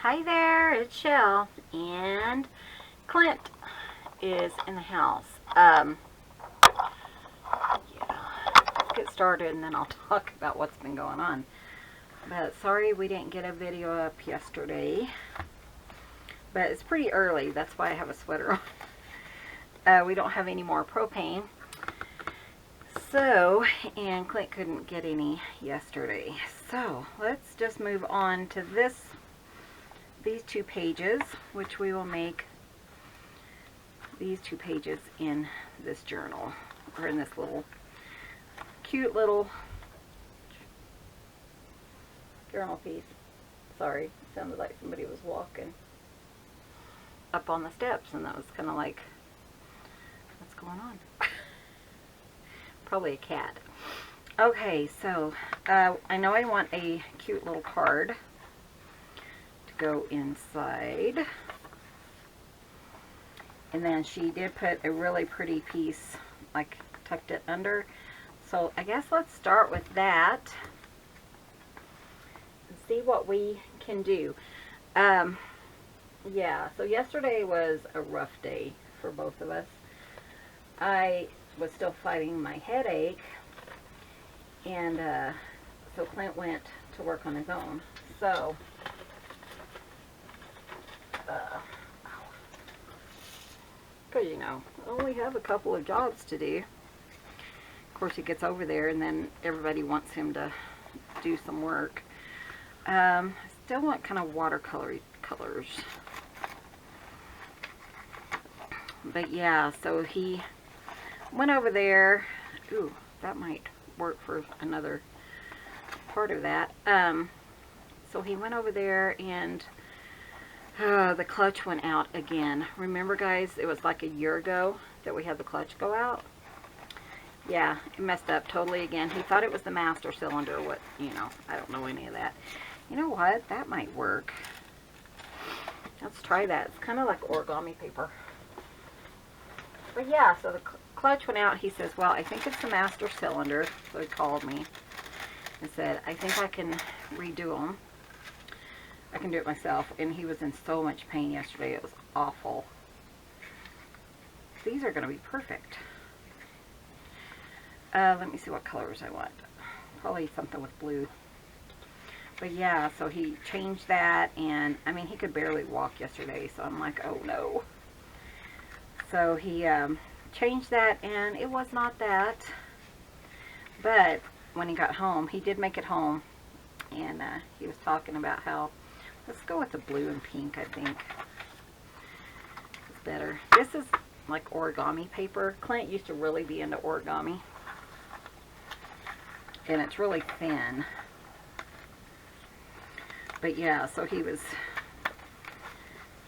Hi there, it's Chelle, and Clint is in the house. Yeah, let's get started and then I'll talk about what's been going on. But sorry we didn't get a video up yesterday. But it's pretty early, that's why I have a sweater on. We don't have any more propane. So, and Clint couldn't get any yesterday. So, let's just move on to these two pages, which we will make these two pages in this journal, or in this little cute little journal piece. Sorry, it sounded like somebody was walking up on the steps, and that was kind of like, what's going on? Probably a cat. Okay, so I know I want a cute little card to go inside. And then she did put a really pretty piece, like tucked it under. So I guess let's start with that and see what we can do. Yeah, so yesterday was a rough day for both of us. I was still fighting my headache, and so Clint went to work on his own. So because you know, I only have a couple of jobs to do. Of course, he gets over there and then everybody wants him to do some work. I still want kind of watercolory colors, but yeah, so he went over there. Ooh, that might work for another part of that. So he went over there, and the clutch went out again. Remember, guys, it was like a year ago that we had the clutch go out. Yeah, it messed up totally again. He thought it was the master cylinder. What, you know, I don't know any of that. You know what? That might work. Let's try that. It's kind of like origami paper. But yeah, so the clutch went out. He says, well, I think it's the master cylinder. So he called me and said, I think I can redo them. I can do it myself. And he was in so much pain yesterday. It was awful. These are going to be perfect. Let me see what colors I want. Probably something with blue. But yeah, so he changed that. And I mean, he could barely walk yesterday. So I'm like, oh no. So he changed that, and it was not that. But when he got home, he did make it home. And he was talking about how, let's go with the blue and pink, I think. It's better. This is like origami paper. Clint used to really be into origami. And it's really thin. But yeah, so he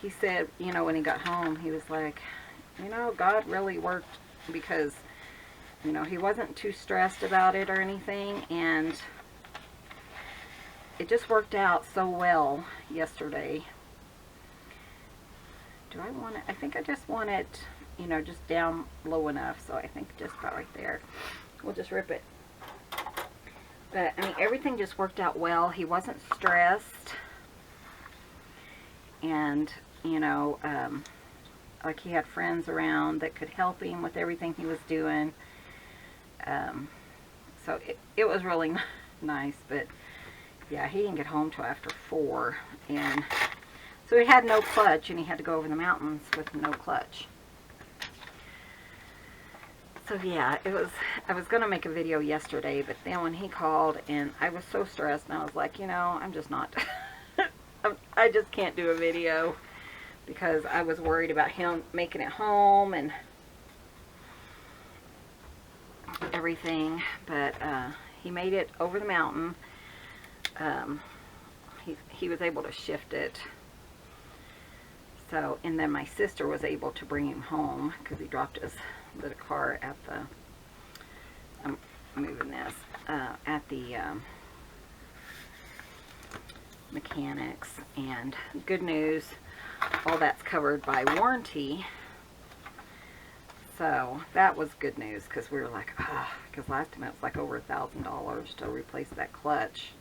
said, you know, when he got home, he was like, you know, God really worked, because, you know, he wasn't too stressed about it or anything, and it just worked out so well yesterday. Do I want it? I think I just want it, you know, just down low enough, so I think just about right there. We'll just rip it. But, I mean, everything just worked out well. He wasn't stressed, and, you know, like he had friends around that could help him with everything he was doing. So it was really nice, but yeah, he didn't get home till after 4, and so he had no clutch, and he had to go over the mountains with no clutch. So yeah, I was going to make a video yesterday, but then when he called, and I was so stressed, and I was like, you know, I'm just not, I just can't do a video, because I was worried about him making it home and everything. But he made it over the mountain. He was able to shift it. So, and then my sister was able to bring him home, because he dropped the car at the, I'm moving this, at the mechanics. And good news, all that's covered by warranty. So that was good news, because we were like, because last time it was like over $1,000 to replace that clutch.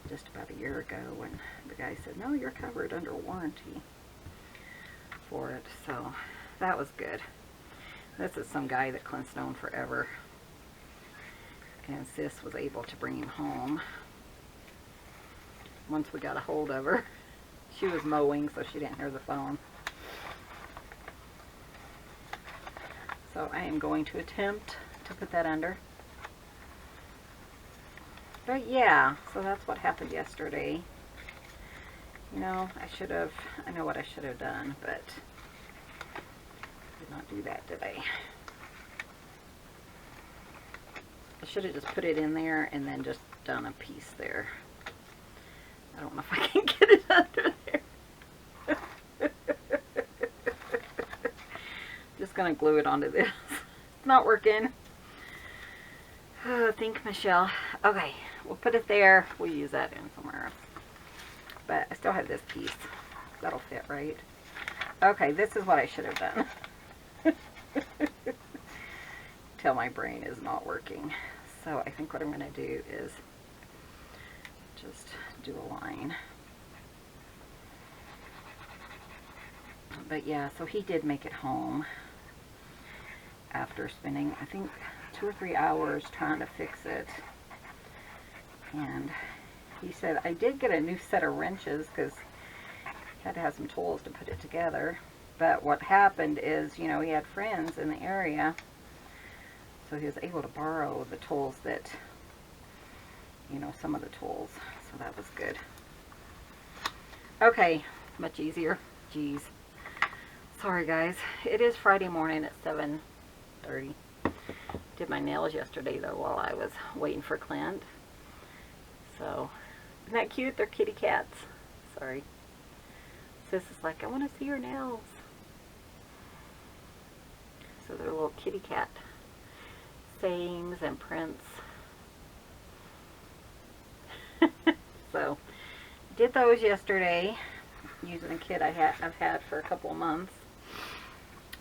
just about a year ago when the guy said, no, you're covered under warranty for it. So that was good. This is some guy that Clint's known forever. And Sis was able to bring him home once we got a hold of her. She was mowing, so she didn't hear the phone. So I am going to attempt to put that under. But yeah, so that's what happened yesterday. You know, I know what I should have done, but did not do that today. I should have just put it in there and then just done a piece there. I don't know if I can get it under there. Just gonna glue it onto this. It's not working. Oh, think Michelle. Okay, we'll put it there. We'll use that in somewhere else. But I still have this piece. That'll fit, right? Okay, this is what I should have done. Till my brain is not working. So I think what I'm going to do is just do a line. But yeah, so he did make it home after spending, I think, 2 or 3 hours trying to fix it. And he said, I did get a new set of wrenches because he had to have some tools to put it together. But what happened is, you know, he had friends in the area, so he was able to borrow the tools that, you know, some of the tools. So that was good. Okay, much easier. Jeez. Sorry guys. It is Friday morning at 7:30. Did my nails yesterday though while I was waiting for Clint. So, isn't that cute? They're kitty cats. Sorry. Sis is like, I want to see your nails. So they're little kitty cat sayings and prints. So, did those yesterday using a kit I've had for a couple of months.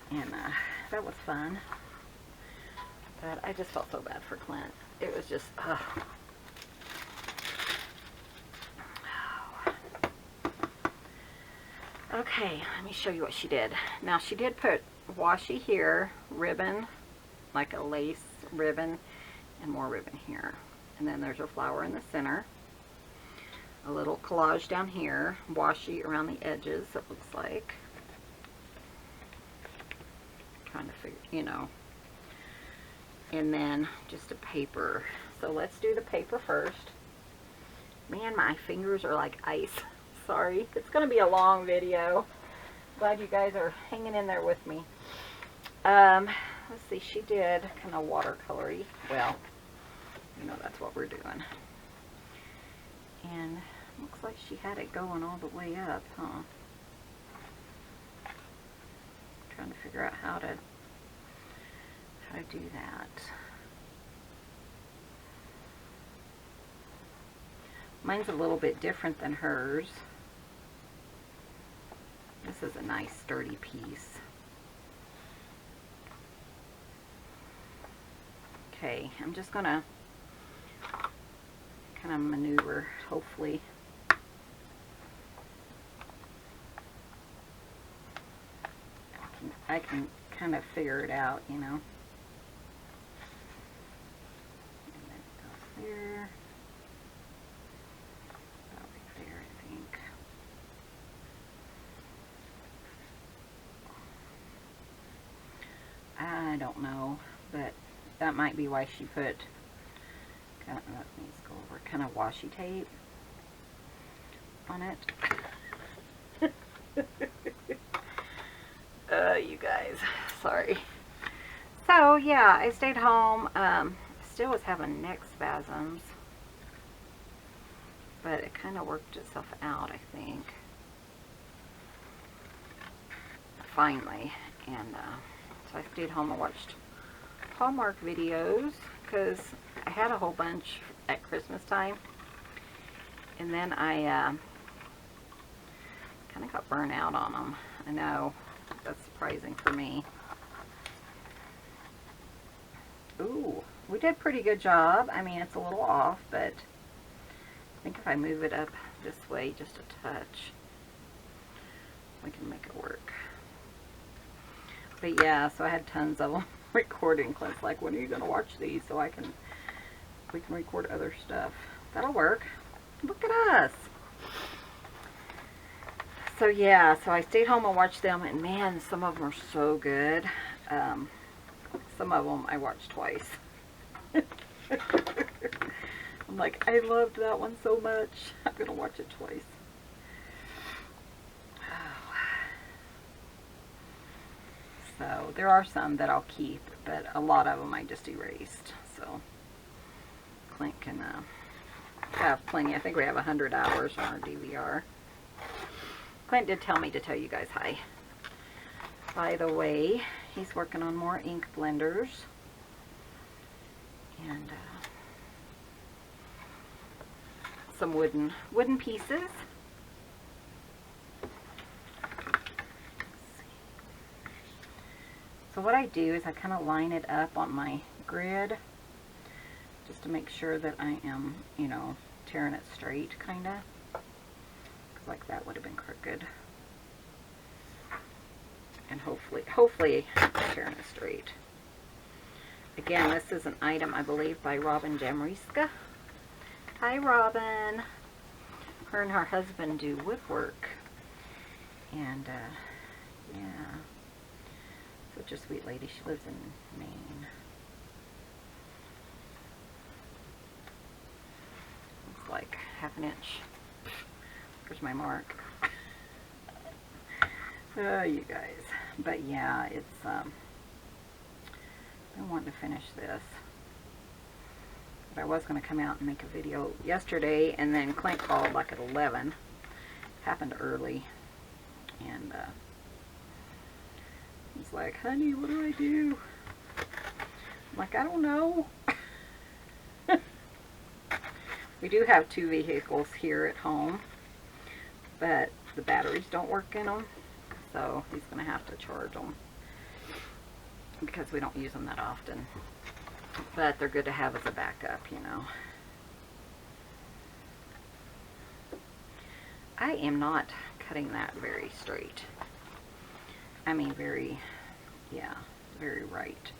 And that was fun. But I just felt so bad for Clint. It was just, Okay, let me show you what she did. Now she did put washi here, ribbon, like a lace ribbon, and more ribbon here. And then there's a flower in the center. A little collage down here, washi around the edges, it looks like. Trying to figure, you know. And then just a paper. So let's do the paper first. Man, my fingers are like ice. Sorry. It's going to be a long video. Glad you guys are hanging in there with me. Let's see. She did kind of watercolory. Well, you know, that's what we're doing. And looks like she had it going all the way up, huh? Trying to figure out how to do that. Mine's a little bit different than hers. This is a nice sturdy piece. Okay, I'm just gonna kind of maneuver, hopefully. I can kind of figure it out, you know. And then it goes there. About right there, I think. I don't know, but that might be why she put kind of, let me go over, kind of washi tape on it. You guys, sorry. So yeah, I stayed home. Still was having neck spasms, but it kind of worked itself out, I think, finally. And so I stayed home and watched Hallmark videos because I had a whole bunch at Christmas time, and then I kind of got burnt out on them. I know, that's surprising for me. Ooh, we did a pretty good job. I mean, it's a little off, but think if I move it up this way just a touch, we can make it work. But yeah, so I had tons of them recording. Clint's like, when are you going to watch these so we can record other stuff? That'll work. Look at us. So yeah, so I stayed home and watched them, and man, some of them are so good. Some of them I watched twice. I'm like, I loved that one so much. I'm going to watch it twice. Oh. So there are some that I'll keep, but a lot of them I just erased. So Clint can have plenty. I think we have 100 hours on our DVR. Clint did tell me to tell you guys hi. By the way, he's working on more ink blenders. And some wooden pieces. So what I do is I kind of line it up on my grid just to make sure that I am, you know, tearing it straight, kind of. Because like that would have been crooked. And hopefully tearing it straight. Again, this is an item, I believe, by Robin Jamriska. Hi, Robin. Her and her husband do woodwork. And, yeah. Such a sweet lady. She lives in Maine. It's like half an inch. There's my mark. Oh, you guys. But yeah, it's, I want to finish this. But I was going to come out and make a video yesterday, and then Clint called like at 11. Happened early. And, he's like, honey, what do I do? I'm like, I don't know. We do have 2 vehicles here at home, but the batteries don't work in them. So he's going to have to charge them because we don't use them that often. But they're good to have as a backup, you know. I am not cutting that very straight. I mean, very, yeah, very right.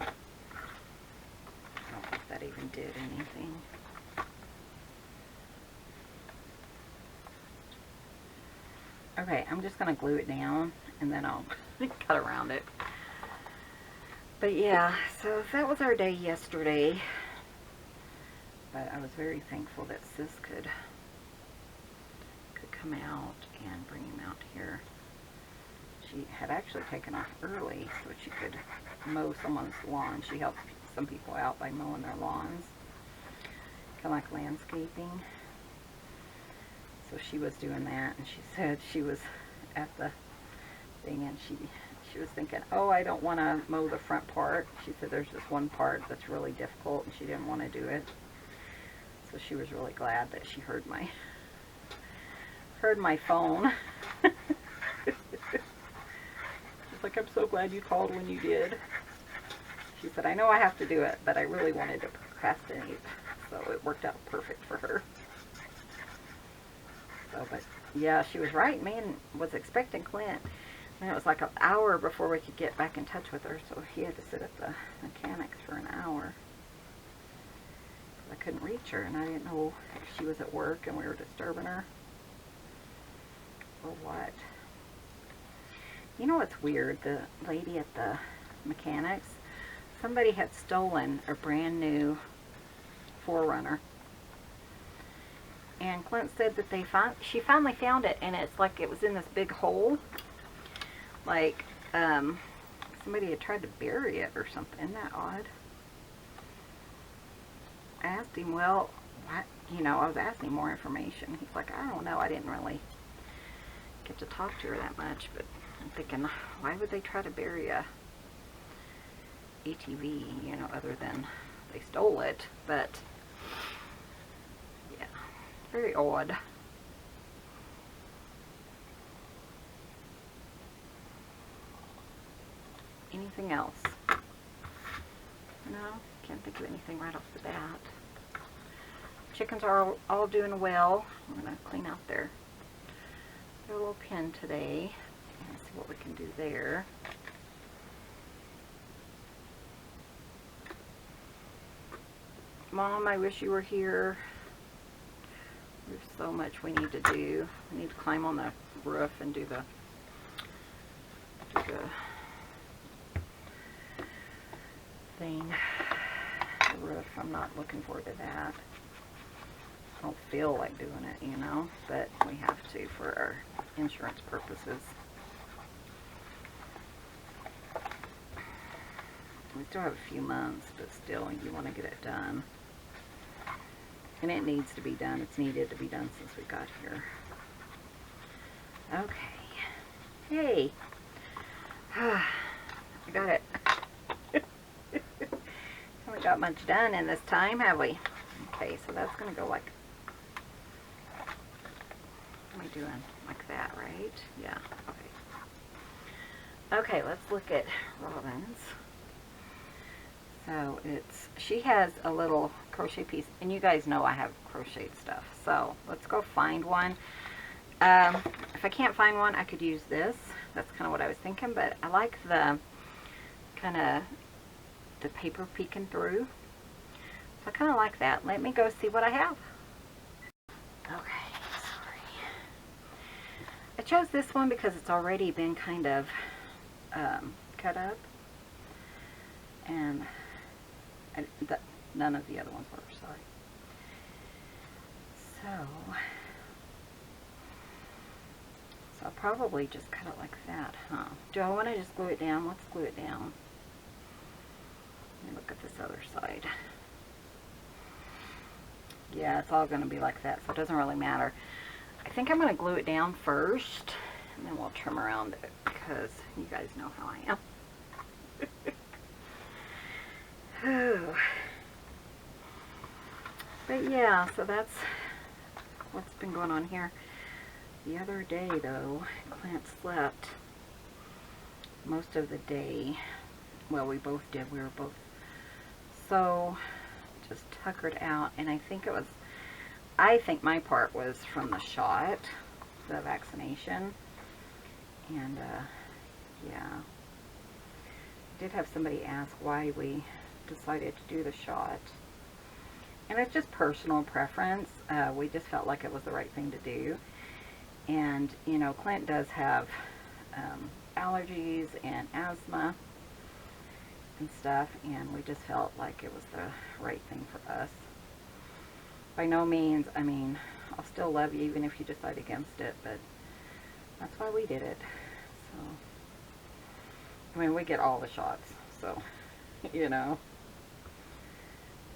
I don't think that even did anything. Okay, I'm just going to glue it down, and then I'll cut around it. But yeah, so that was our day yesterday. But I was very thankful that Sis could come out and bring him out here. She had actually taken off early so she could mow someone's lawn. She helped some people out by mowing their lawns, kind of like landscaping. So she was doing that, and she said she was at the thing, and she was thinking, oh, I don't want to mow the front part. She said there's this one part that's really difficult, and she didn't want to do it. So she was really glad that she heard my phone. She's like, I'm so glad you called when you did. She said, I know I have to do it, but I really wanted to procrastinate. So it worked out perfect for her. So, but yeah, she was right. Man was expecting Clint. And it was like an hour before we could get back in touch with her. So he had to sit at the mechanics for an hour. I couldn't reach her, and I didn't know if she was at work and we were disturbing her or what. You know what's weird? The lady at the mechanics, somebody had stolen a brand new 4Runner. And Clint said that she finally found it, and it's like it was in this big hole. Like, somebody had tried to bury it or something. Isn't that odd? I asked him, well, what, you know, I was asking more information. He's like, I don't know. I didn't really get to talk to her that much, but I'm thinking, why would they try to bury a ATV, you know, other than they stole it? But yeah, very odd. Anything else? No? Can't think of anything right off the bat. Chickens are all doing well. I'm going to clean out their little pen today and see what we can do there. Mom, I wish you were here. There's so much we need to do. We need to climb on the roof and do the thing. The roof, I'm not looking forward to that. I don't feel like doing it, you know, but we have to for our insurance purposes. We still have a few months, but still, you want to get it done. And it needs to be done. It's needed to be done since we got here. Okay. Hey. I got it. Haven't got much done in this time, have we? Okay, so that's going to go like... What am I doing? Like that, right? Yeah, okay. Okay, let's look at Robin's. So she has a little crochet piece, and you guys know I have crocheted stuff. So let's go find one. If I can't find one, I could use this. That's kind of what I was thinking, but I like the kind of the paper peeking through. So I kind of like that. Let me go see what I have. Okay, sorry. I chose this one because it's already been kind of cut up, and none of the other ones were, sorry. So I'll probably just cut it like that, huh? Do I want to just glue it down? Let's glue it down. Let me look at this other side. Yeah, it's all going to be like that, so it doesn't really matter. I think I'm going to glue it down first, and then we'll trim around it, because you guys know how I am. But yeah, so that's what's been going on here. The other day, though, Clint slept most of the day. Well, we both did. We were both so just tuckered out, and I think my part was from the shot, the vaccination, and yeah. I did have somebody ask why we decided to do the shot, and it's just personal preference. We just felt like it was the right thing to do. And you know, Clint does have allergies and asthma and stuff, and we just felt like it was the right thing for us. By no means, I mean, I'll still love you even if you decide against it, but that's why we did it. So I mean, we get all the shots, so you know,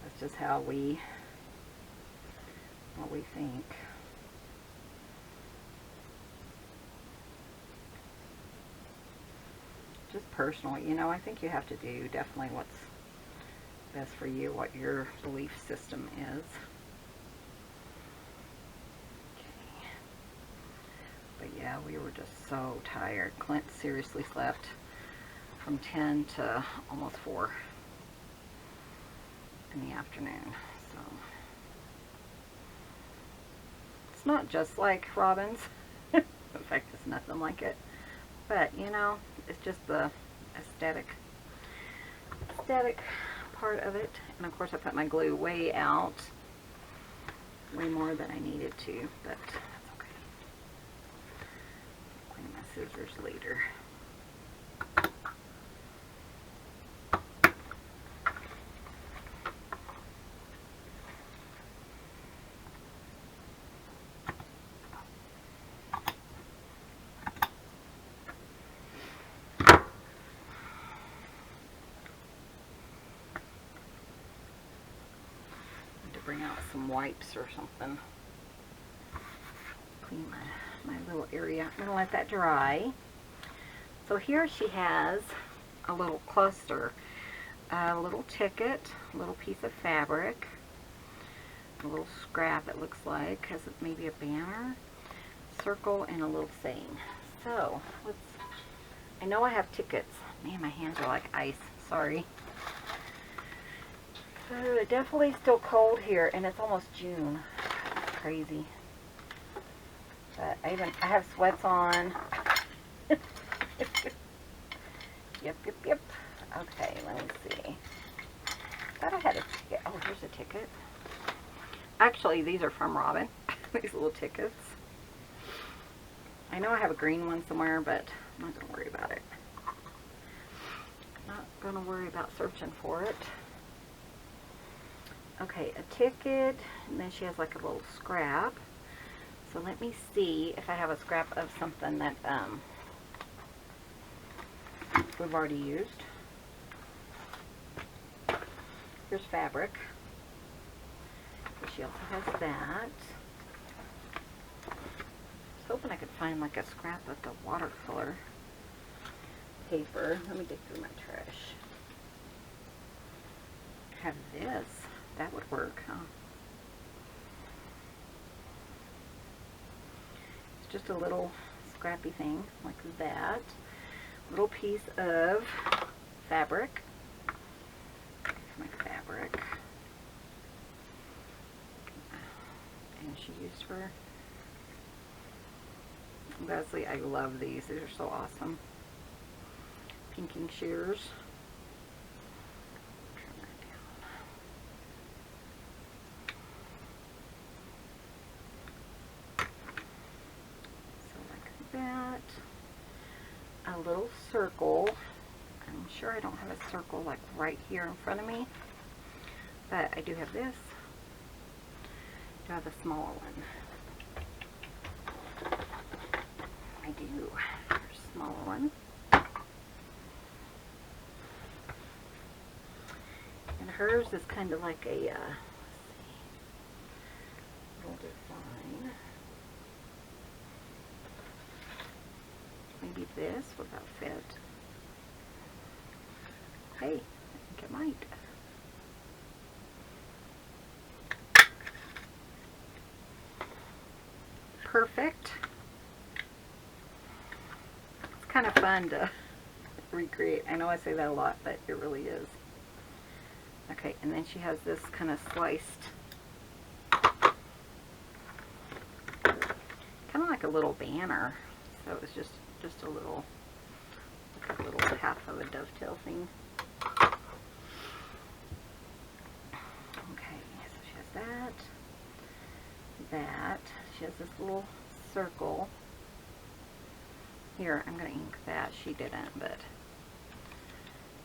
that's just how what we think. Just personal, you know, I think you have to do definitely what's best for you, what your belief system is. Okay. But yeah, we were just so tired. Clint seriously slept from 10 to almost 4 in the afternoon. So it's not just like Robin's. In fact, it's nothing like it. But you know, it's just the aesthetic part of it. And of course I put my glue way out, way more than I needed to, but that's okay. Clean my scissors later. Bring out some wipes or something. Clean my little area. I'm going to let that dry. So here she has a little cluster, a little ticket, a little piece of fabric, a little scrap it looks like, has maybe a banner, circle, and a little saying. So I know I have tickets. Man, my hands are like ice. Sorry. Definitely still cold here, and it's almost June. Crazy. But I have sweats on. Yep. Okay, let me see. Thought I had a ticket. Oh, here's a ticket. Actually, these are from Robin. These little tickets. I know I have a green one somewhere, but I'm not going to worry about it. Not going to worry about searching for it. Okay, a ticket, and then she has like a little scrap. So let me see if I have a scrap of something that we've already used. Here's fabric. She also has that. I was hoping I could find like a scrap of the watercolor paper. Let me dig through my trash. Have this. That would work, huh? It's just a little scrappy thing like that. Little piece of fabric. My fabric. And she used her. Leslie, I love these. These are so awesome. Pinking shears. Turn that down. So like that. A little circle. I'm sure I don't have a circle like right here in front of me, but I do have this. I do have a smaller one. I do. There's a smaller one. And hers is kind of like a, let's see, little design. Maybe this would about fit. Hey, I think it might. Perfect. It's kind of fun to recreate. I know I say that a lot, but it really is. Okay, and then she has this kind of sliced, kind of like a little banner. So it's just a little, like a little half of a dovetail thing. Okay, so she has that. She has this little circle. Here, I'm going to ink that. She didn't, but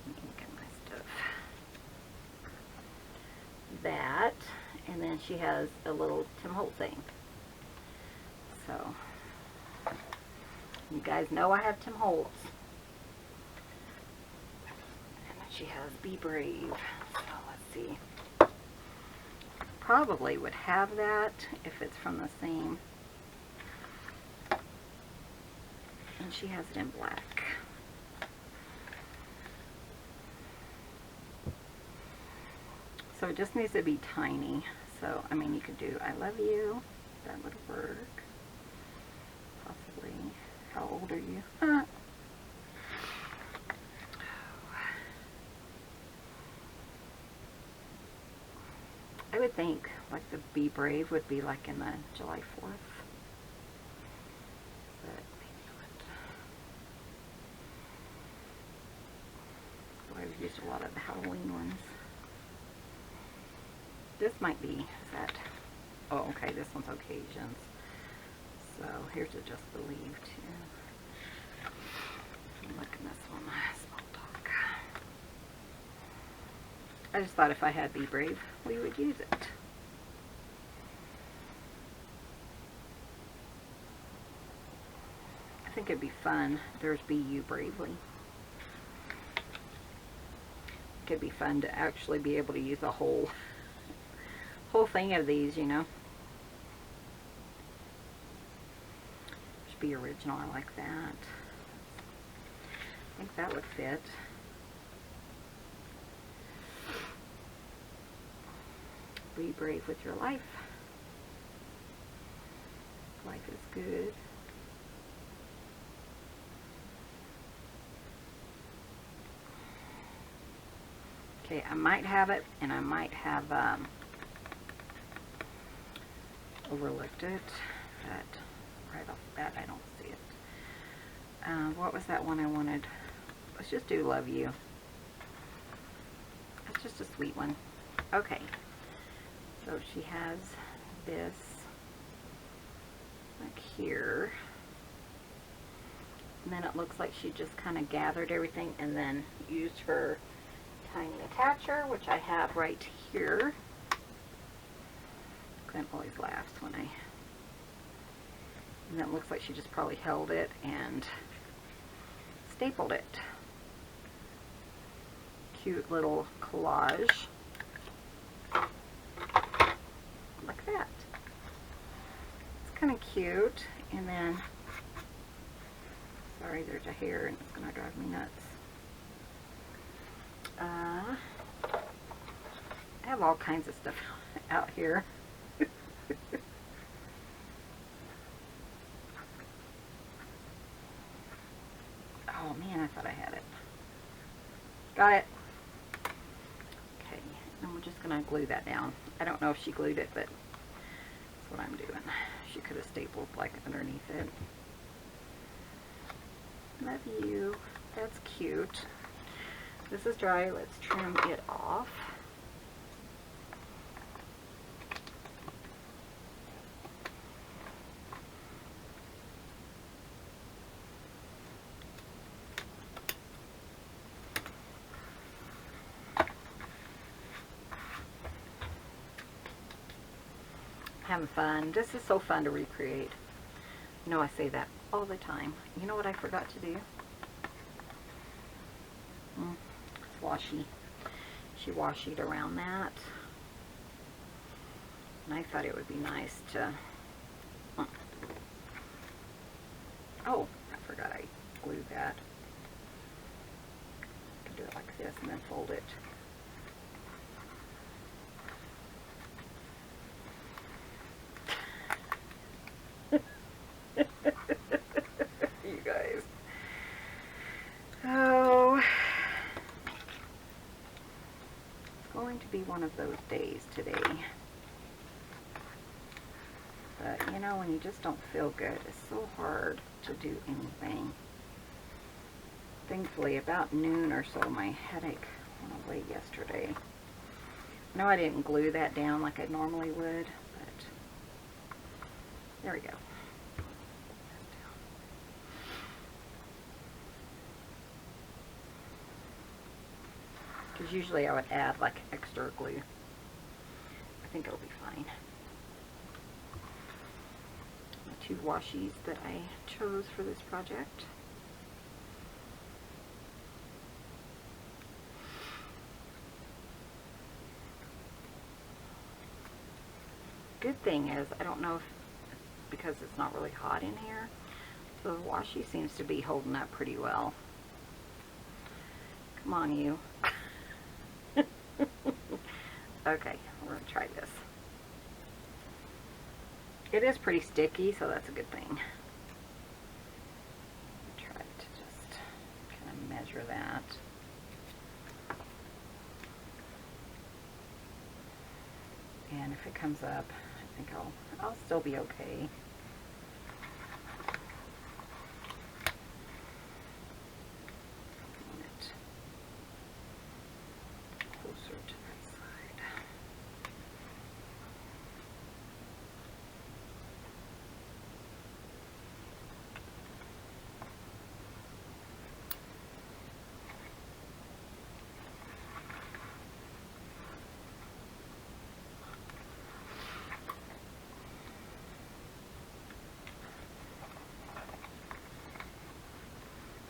I'm inking my stuff. That, and then she has a little Tim Holtz thing. So, you guys know I have Tim Holtz. And then she has Be Brave. So, let's see. Probably would have that if it's from the same. And she has it in black. So it just needs to be tiny. So, I mean, you could do I love you. That would work. Possibly. How old are you? I would think like the Be Brave would be like in the July 4th. But maybe not. So I've used a lot of the Halloween ones. This might be that. Oh, okay, this one's occasions. So here's a Just Believe too. Look at this one, Small Talk. I just thought if I had Be Brave, we would use it. I think it'd be fun. There's Be You Bravely. It could be fun to actually be able to use a whole thing of these, you know. Just Be Original. I like that. I think that would fit. Be brave with your life. Life is good. Okay, Okay, I might have it, and I might have overlooked it, but right off the bat I don't see it. What was that one I wanted? Let's just do Love You. That's just a sweet one. Okay, so she has this like here, and then it looks like she just kind of gathered everything and then used her tiny attacher, which I have right here. Clint always laughs when and then it looks like she just probably held it and stapled it. Cute little collage. Like that. It's kind of cute. And then, sorry, there's a hair and it's going to drive me nuts. I have all kinds of stuff out here. Oh man, I thought I had it. Got it. Okay, and we're just going to glue that down. I don't know if she glued it, but that's what I'm doing. She could have stapled like underneath it. Love you. That's cute. This is dry. Let's trim it off. Having fun. This is so fun to recreate. You know, I say that all the time. You know what I forgot to do? Washi. She washied around that. And I thought it would be nice to... Oh, I forgot I glued that. I can do it like this and then fold it. You guys. Oh, it's going to be one of those days today. But you know, when you just don't feel good, it's so hard to do anything. Thankfully, about noon or so, my headache went away yesterday. No, I didn't glue that down like I normally would, but there we go. Because usually I would add like extra glue. I think it'll be fine. The two washies that I chose for this project. Good thing is, I don't know if because it's not really hot in here, so the washi seems to be holding up pretty well. Come on, you. Okay, we're going to try this. It is pretty sticky, so that's a good thing. Try to just kind of measure that. And if it comes up, I think I'll still be okay.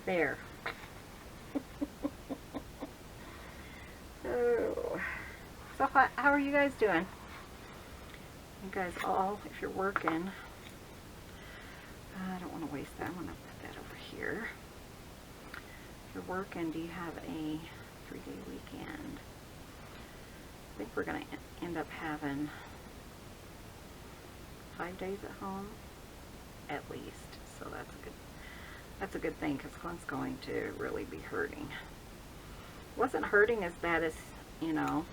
There. So how are you guys doing? You guys all, if you're working, I don't want to waste that. I'm going to put that over here. If you're working, do you have a 3-day weekend? I think we're going to end up having 5 days at home, at least. So that's a good thing, because Clint's going to really be hurting. Wasn't hurting as bad as you know.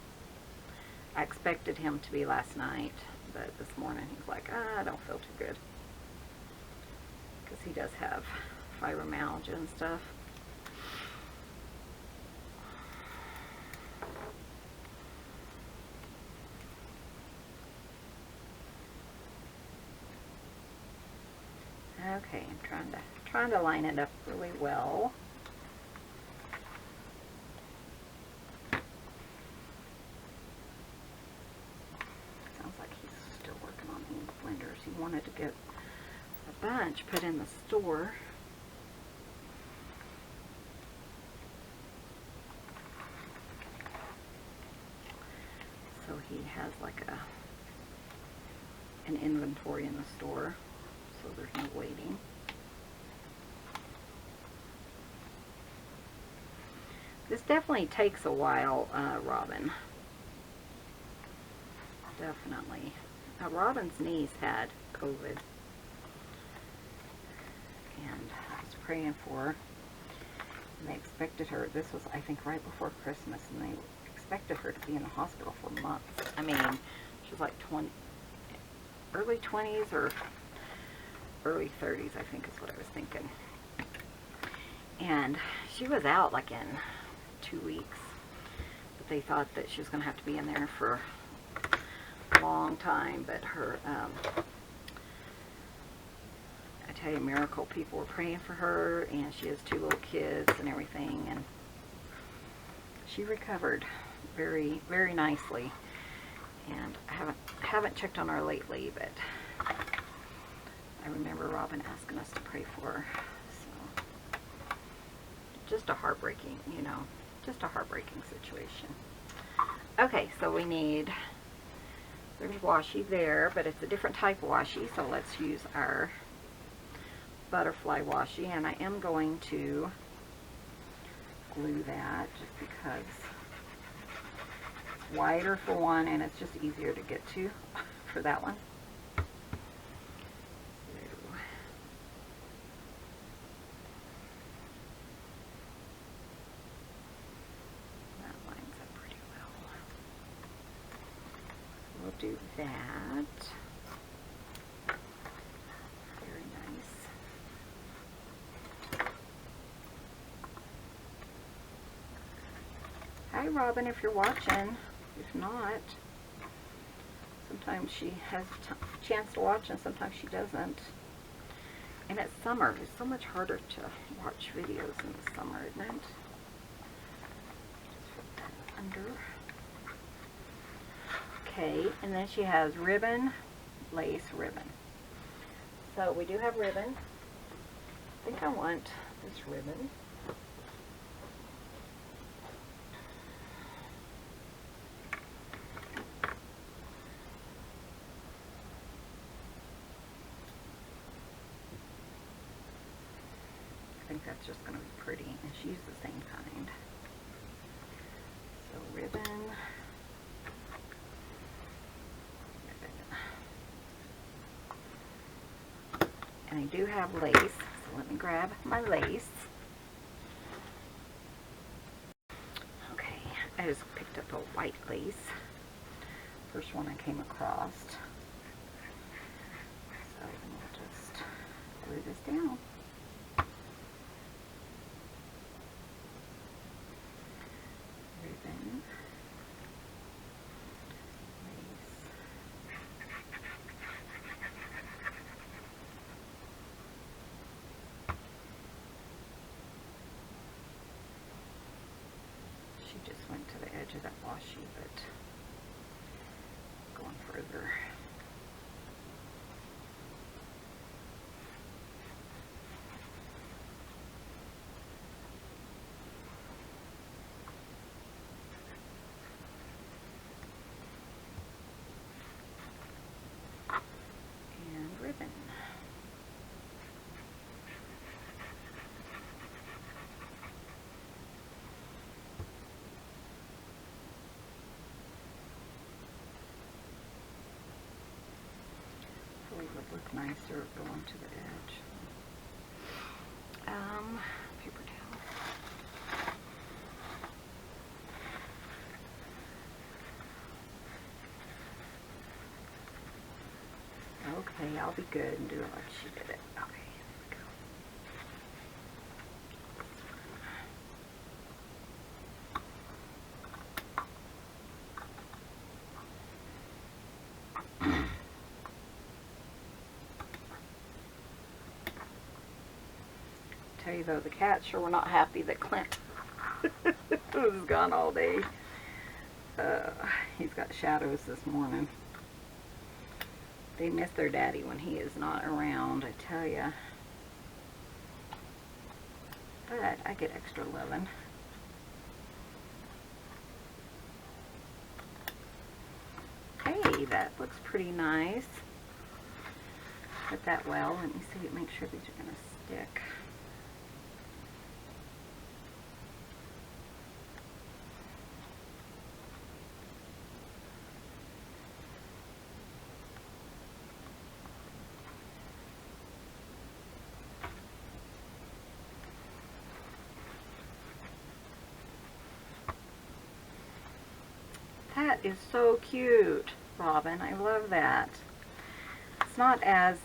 I expected him to be last night, but this morning he's like, I don't feel too good. Because he does have fibromyalgia and stuff. Okay, I'm trying to line it up really well. Sounds like he's still working on the ink blenders. He wanted to get a bunch put in the store. So he has like an inventory in the store. So there's no waiting. This definitely takes a while, Robin. Definitely. Robin's niece had COVID. And I was praying for her. And they expected her, this was I think right before Christmas, and they expected her to be in the hospital for months. I mean, she was like early 20s or early 30s, I think is what I was thinking. And she was out like in 2 weeks. But they thought that she was going to have to be in there for a long time. But her, I tell you, miracle, people were praying for her, and she has 2 little kids and everything. And she recovered very, very nicely. And I haven't checked on her lately, but I remember Robin asking us to pray for her. So, just a heartbreaking, you know, just a heartbreaking situation. Okay, so we need, there's washi there, but it's a different type of washi, so let's use our butterfly washi, and I am going to glue that just because it's wider for one, and it's just easier to get to for that one. Do that. Very nice. Hi Robin, if you're watching. If not, sometimes she has a chance to watch and sometimes she doesn't. And it's summer. It's so much harder to watch videos in the summer, isn't it? Just put that under. Okay, and then she has ribbon, lace, ribbon. So we do have ribbon. I think I want this ribbon. I think that's just going to be pretty, and she used the same kind. So ribbon. And I do have lace, so let me grab my lace. Okay, I just picked up a white lace. First one I came across. So we'll just glue this down. Ribbon. Just went to the edge of that washi, but going further. And ribbon. Would look nicer going to the edge. Paper towel. Okay, I'll be good and do it like she did it. Okay, here we go. Tell you though, the cats sure were not happy that Clint was gone all day. He's got shadows this morning. They miss their daddy when he is not around, I tell ya. But I get extra loving. Hey, that looks pretty nice. Put that well. Let me see, make sure these are going to stick. That is so cute, Robin. I love that. It's not as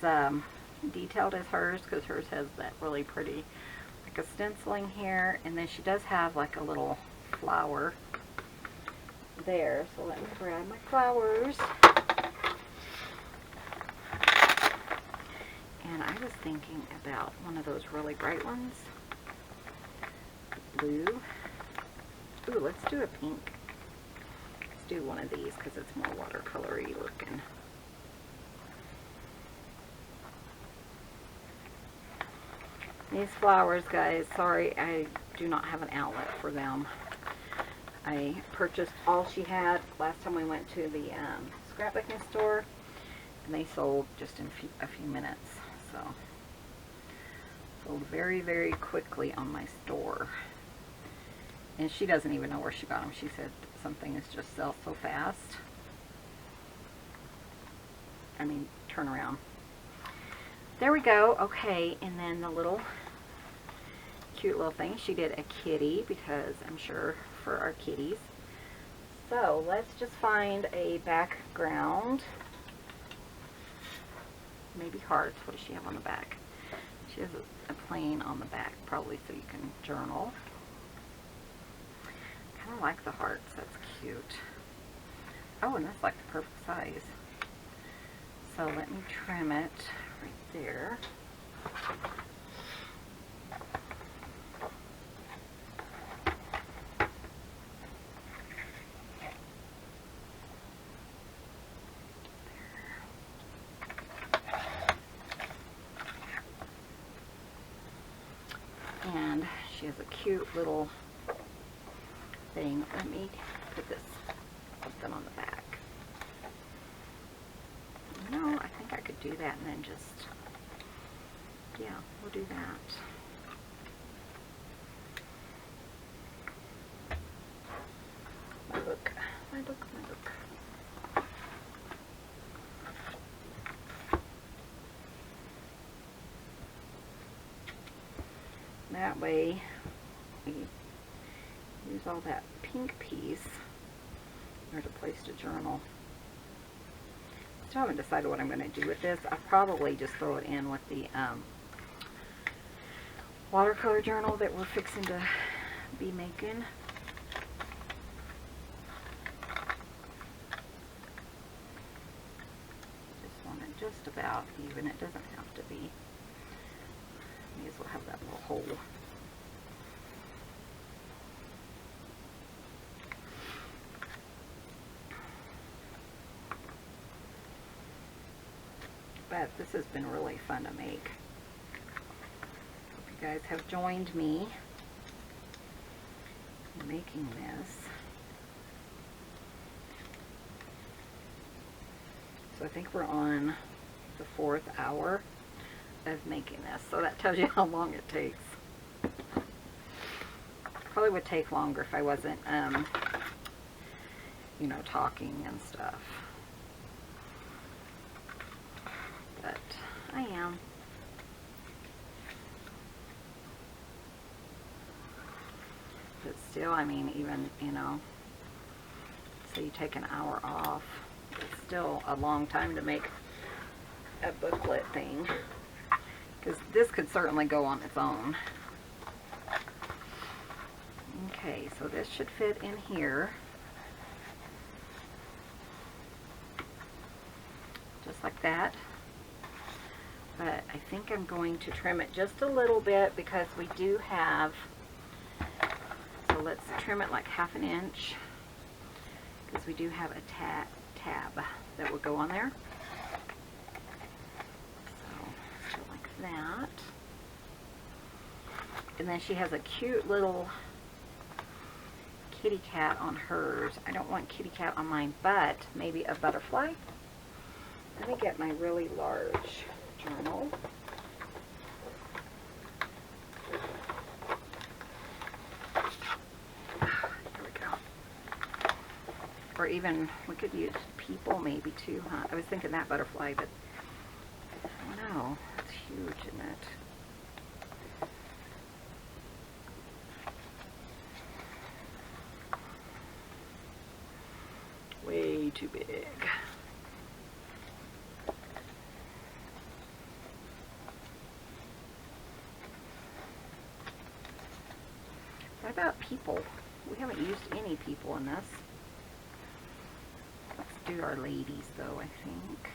detailed as hers, because hers has that really pretty, like a stenciling here, and then she does have like a little flower there. So let me grab my flowers. And I was thinking about one of those really bright ones. Blue. Ooh, let's do a pink. Do one of these because it's more watercolory looking. These flowers, guys, sorry, I do not have an outlet for them. I purchased all she had last time we went to the scrapbooking store, and they sold just in a few minutes. So, sold very, very quickly on my store. And she doesn't even know where she got them. She said something is just sells so fast. I mean, turn around. There we go. Okay, and then the little cute little thing. She did a kitty, because I'm sure for our kitties. So let's just find a background. Maybe hearts. What does she have on the back? She has a plain on the back, probably so you can journal. I like the hearts. That's cute. Oh, and that's like the perfect size. So let me trim it right there. And she has a cute little thing. Let me put this something on the back. No, I think I could do that and then just, yeah, we'll do that. My book, my book, my book. That way we use all that pink piece. There's a place to journal. Still haven't decided what I'm going to do with this. I'll probably just throw it in with the watercolor journal that we're fixing to be making. Just want it just about even. It doesn't have to be. May as well have that little hole. But this has been really fun to make. Hope you guys have joined me in making this. So I think we're on the 4th hour of making this. So that tells you how long it takes. Probably would take longer if I wasn't, you know, talking and stuff. But I am. But still, I mean, even, you know, so you take an hour off, it's still a long time to make a book thing, because this could certainly go on its own. Okay, so this should fit in here. Just like that. But I think I'm going to trim it just a little bit because we do have, so let's trim it like 1/2 inch because we do have a tab that will go on there. So let's do it like that. And then she has a cute little kitty cat on hers. I don't want kitty cat on mine, but maybe a butterfly. Let me get my really large journal. Here we go. Or even, we could use people maybe too, huh? I was thinking that butterfly, but I don't know. It's huge, isn't it? Way too big. What about people? We haven't used any people in this. Let's do our ladies though, I think.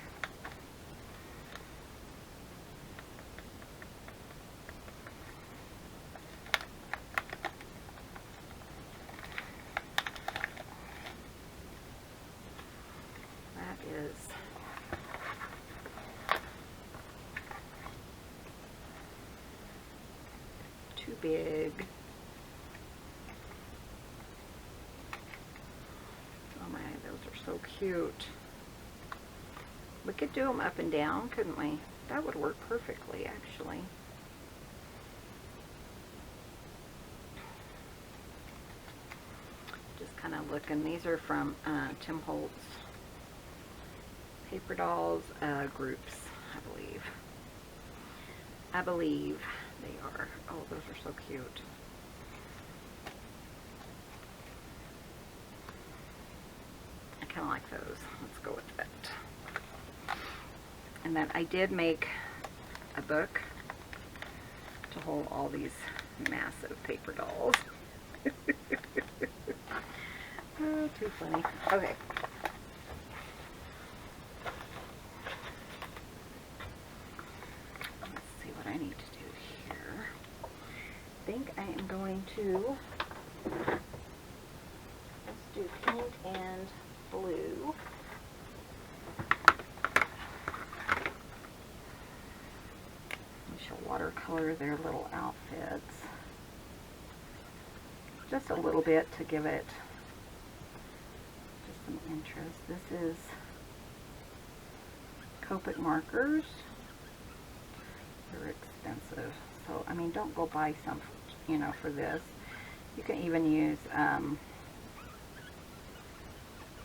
That is too big. So cute. We could do them up and down, couldn't we? That would work perfectly, actually. Just kind of looking. These are from Tim Holtz Paper Dolls groups, I believe. I believe they are. Oh, those are so cute. Kind of like those. Let's go with that. And then I did make a book to hold all these massive paper dolls. Oh, too funny. Okay. Let's see what I need to do here. I think I am going to, let's do pink and blue. We shall watercolor their little outfits. Just a little bit to give it just some interest. This is Copic markers. They're expensive. So, I mean, don't go buy some, you know, for this. You can even use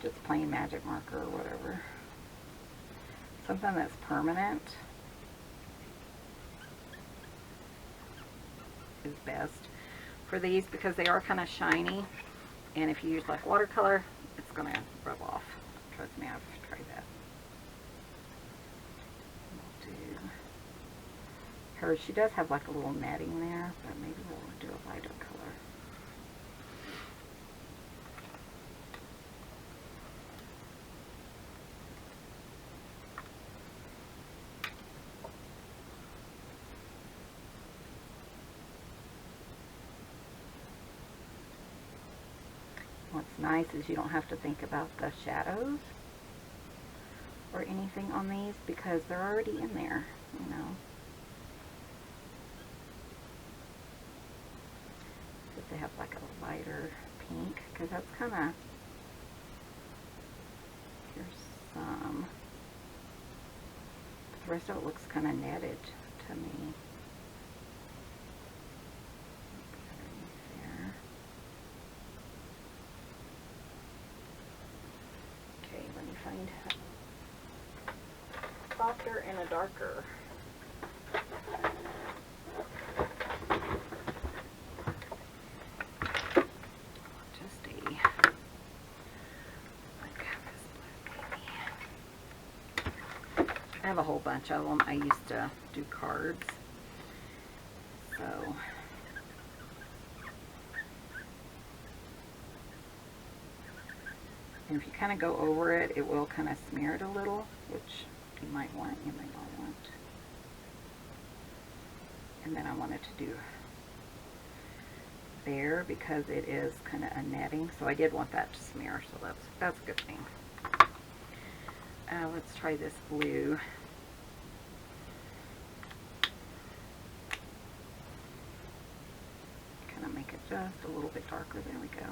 just plain magic marker or whatever. Something that's permanent is best for these because they are kind of shiny, and if you use like watercolor, it's gonna rub off. Trust me, I've tried that. We'll do her. She does have like a little netting there, but maybe we'll do a lighter color. What's nice is you don't have to think about the shadows or anything on these because they're already in there, you know. If they have like a lighter pink, because that's kind of, here's some, but the rest of it looks kind of netted to me. Find softer and a darker. Just a like this black maybe. have a whole bunch of them. I used to do cards. So and if you kind of go over it, it will kind of smear it a little, which you might want, you might not want. And then I wanted to do there because it is kind of a netting, so I did want that to smear, so that's a good thing. Let's try this blue. Kind of make it just a little bit darker. There we go.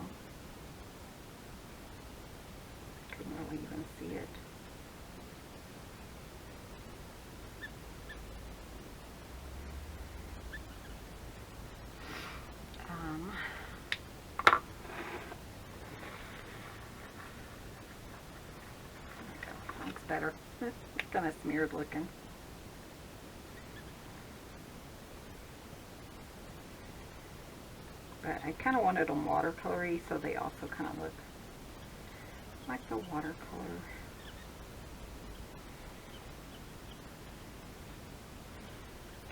Couldn't really even see it. Better. It's kind of smeared looking. But I kind of wanted them watercolory, so they also kind of look like the watercolor.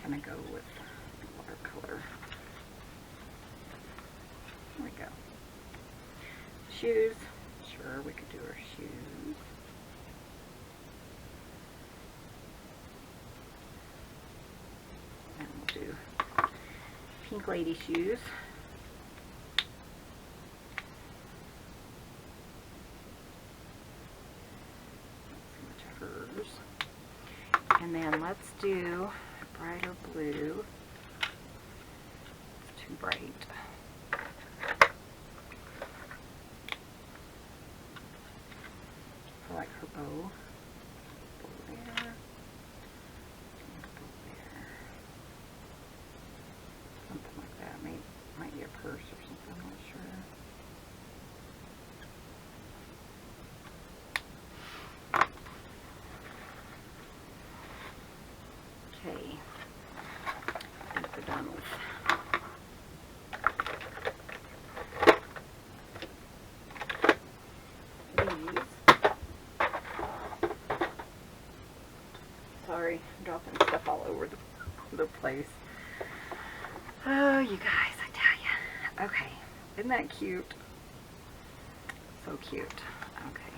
Kind of go with the watercolor. There we go. Shoes. Sure, we could do our shoes. Do pink lady shoes. That's much of hers. And then let's do a brighter blue. It's too bright. I like her bow. Might be a purse or something, I'm not sure. Okay, I think we're done with these. Sorry, I'm dropping stuff all over the place. Oh, you guys, I tell you. Okay, isn't that cute? So cute. Okay.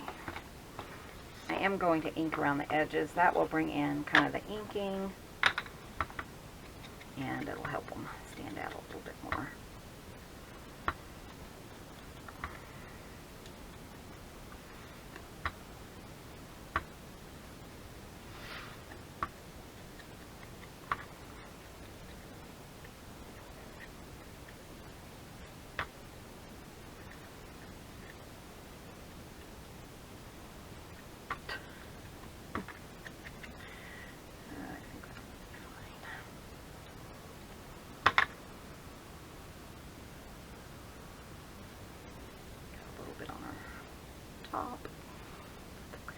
I am going to ink around the edges. That will bring in kind of the inking, and it'll help them stand out a little bit more. Top. Okay,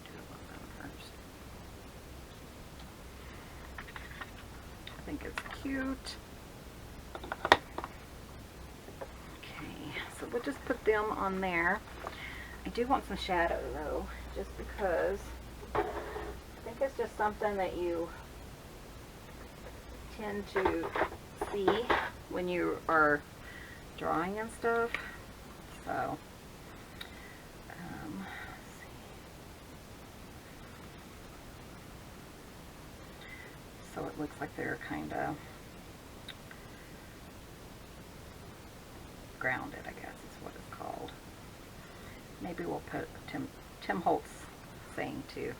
do a little first. I think it's cute. Okay, so we'll just put them on there. I do want some shadow though, just because I think it's just something that you tend to see when you are drawing and stuff. So so it looks like they're kind of grounded, I guess is what it's called. Maybe we'll put Tim Holtz saying too.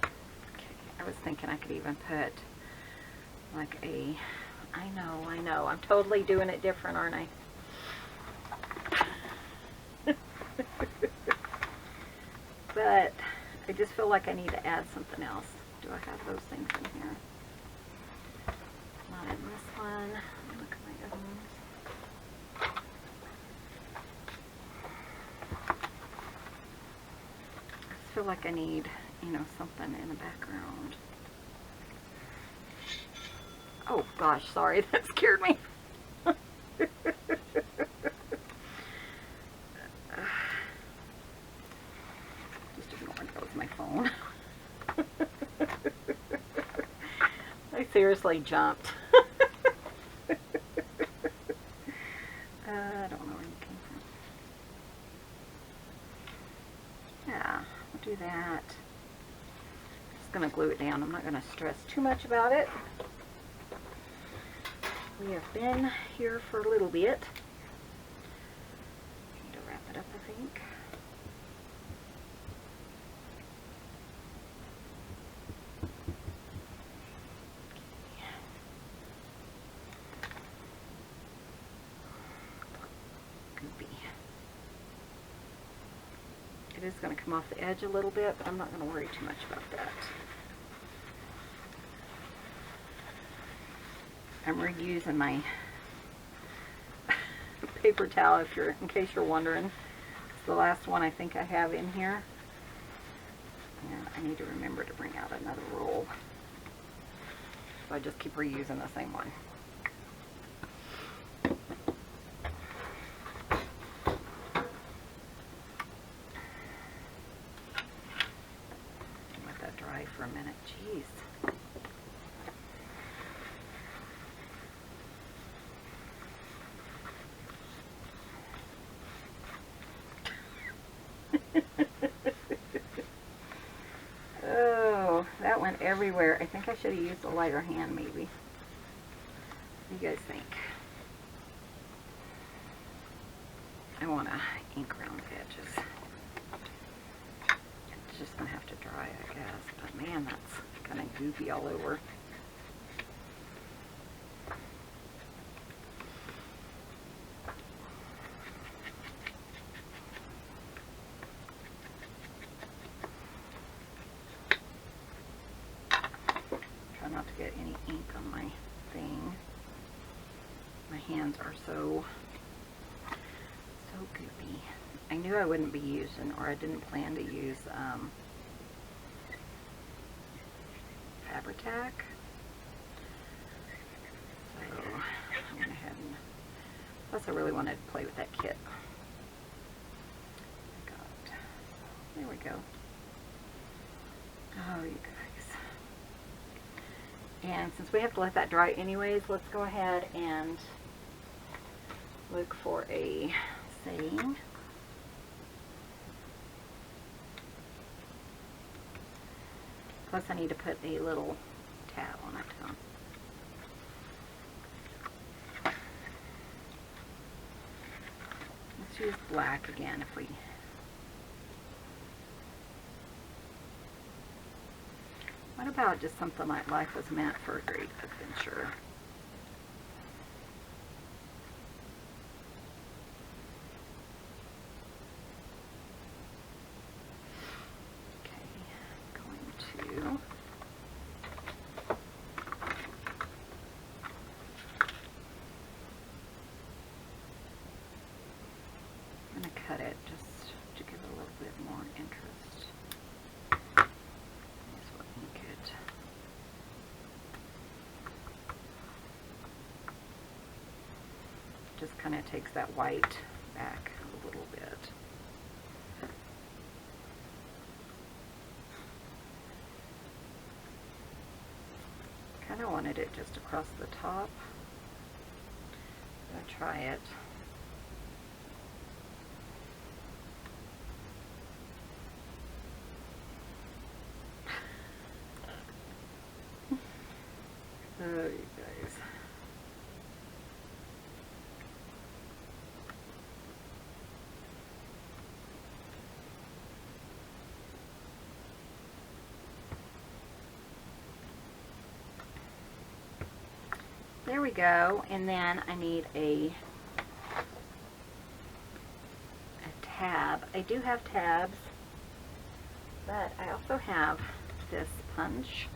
Okay, I was thinking I could even put like a, I know, I'm totally doing it different, aren't I? But I just feel like I need to add something else. Do I have those things in here? Not in this one. Look at my other ones. I just feel like I need, you know, something in the background. Oh gosh, sorry, that scared me. Just ignoring that was my phone. seriously jumped. I don't know where you came from. Yeah, we'll do that. Just going to glue it down. I'm not going to stress too much about it. We have been here for a little bit. Need to wrap it up, I think. It is going to come off the edge a little bit, but I'm not going to worry too much about that. I'm reusing my paper towel in case you're wondering. It's the last one I think I have in here. And I need to remember to bring out another roll. So I just keep reusing the same one. Let that dry for a minute. Jeez. Oh, that went everywhere. I think I should have used a lighter hand, maybe. What do you guys think? I want to ink around the edges. It's just going to have to dry, I guess. But man, that's kind of goofy all over. Not to get any ink on my thing. My hands are so goopy. I knew I wouldn't be using, or I didn't plan to use Fabri-Tac. So I went ahead and, plus I really wanted to play with that kit. There we go. Oh, you guys. And since we have to let that dry anyways, let's go ahead and look for a saying. Plus I need to put a little tab on it. Let's use black again if we... What about just something like life was meant for a great adventure? Okay, going to I'm going to cut it just to give it a little bit more interest. Just kind of takes that white back a little bit. Kind of wanted it just across the top. I'm going to try it. Oh, you guys. There we go, and then I need a tab. I do have tabs, but I also have this punch,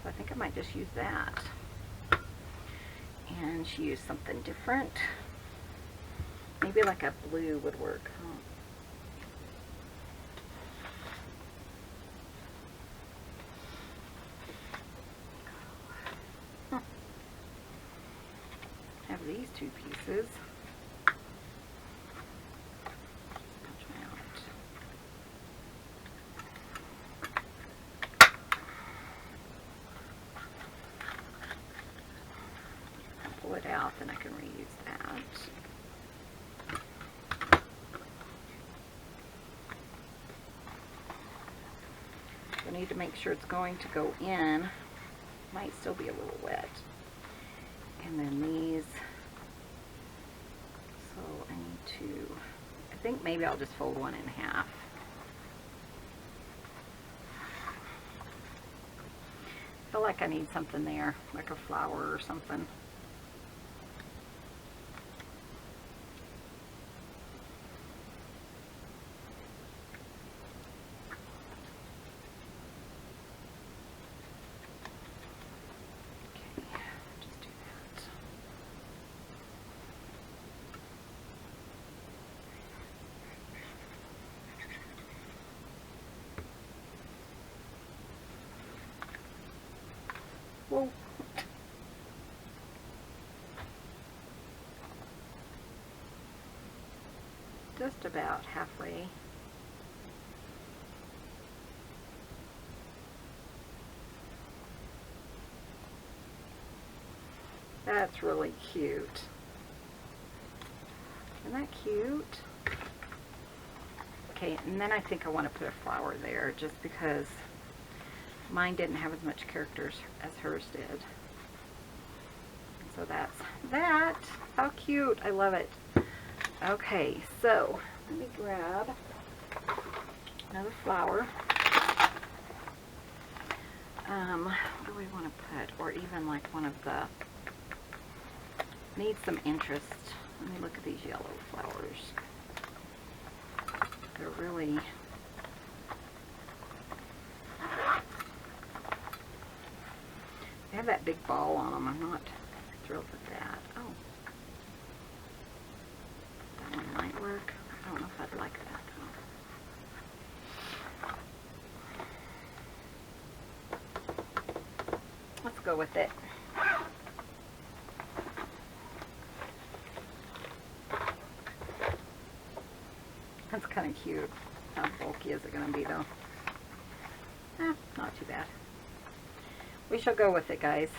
so I think I might just use that. And she used something different. Maybe like a blue would work, huh? These two pieces. Punch them out. I need to make sure it's going to go in. Might still be a little wet. And then these. So I need to, I think maybe I'll just fold one in half. I feel like I need something there, like a flower or something. Whoa. Just about halfway. That's really cute. Isn't that cute? Okay, and then I think I want to put a flower there just because mine didn't have as much characters as hers did. So that's that. How cute. I love it. Okay, so let me grab another flower. What do we want to put? Or even like one of the, needs some interest. Let me look at these yellow flowers. They're really, they have that big ball on them. I'm not thrilled with that. Oh, that one might work. I don't know if I'd like that though. Let's go with it. That's kind of cute. How bulky is it going to be though? Not too bad. We shall go with it, guys.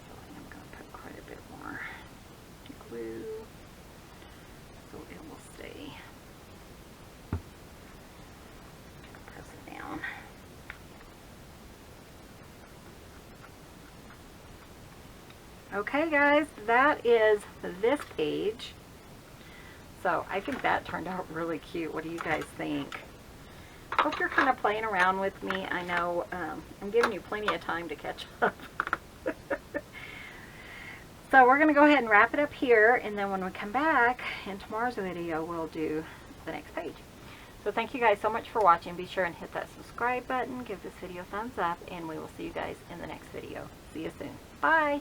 So I'm going to put quite a bit more glue so it will stay. Press it down. Okay, guys, that is this page. So I think that turned out really cute. What do you guys think? Hope you're kind of playing around with me. I know I'm giving you plenty of time to catch up. So we're going to go ahead and wrap it up here, and then when we come back in tomorrow's video, we'll do the next page. So thank you guys so much for watching. Be sure and hit that subscribe button, give this video a thumbs up, and we will see you guys in the next video. See you soon. Bye!